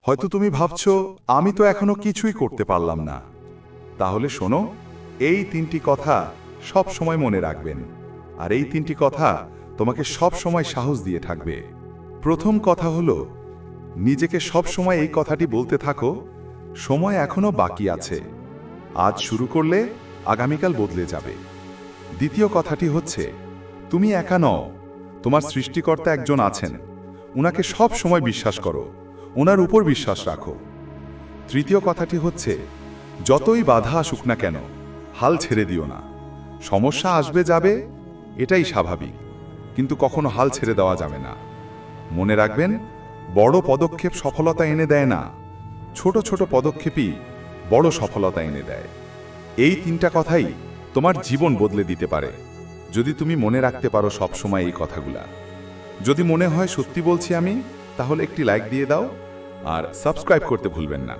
হয়তো তুমি ভাবছো আমি তো এখনো কিছুই করতে পারলাম না। তাহলে শোনো, এই তিনটি কথা সব সময় মনে রাখবেন, আর এই তিনটি কথা তোমাকে সব সময় সাহস দিয়ে থাকবে। প্রথম কথা হলো, নিজেকে সব সময় এই কথাটি বলতে থাকো, সময় এখনো বাকি আছে, আজ শুরু করলে আগামীকাল বদলে যাবে। দ্বিতীয় কথাটি হচ্ছে, তুমি একা নও, তোমার সৃষ্টিকর্তা একজন আছেন, উনাকে সব সময় বিশ্বাস করো, ওনার উপর বিশ্বাস রাখো। তৃতীয় কথাটি হচ্ছে, যতই বাধা আসুক না কেন হাল ছেড়ে দিও না। সমস্যা আসবে যাবে, এটাই স্বাভাবিক, কিন্তু কখনো হাল ছেড়ে দেওয়া যাবে না। মনে রাখবেন, বড় পদক্ষেপ সফলতা এনে দেয় না, ছোট ছোট পদক্ষেপই বড় সফলতা এনে দেয়। এই তিনটা কথাই তোমার জীবন বদলে দিতে পারে, যদি তুমি মনে রাখতে পারো সব সময় এই কথাগুলা। যদি মনে হয় সত্যি বলছি আমি, তাহলে একটি লাইক দিয়ে দাও আর সাবস্ক্রাইব করতে ভুলবেন না।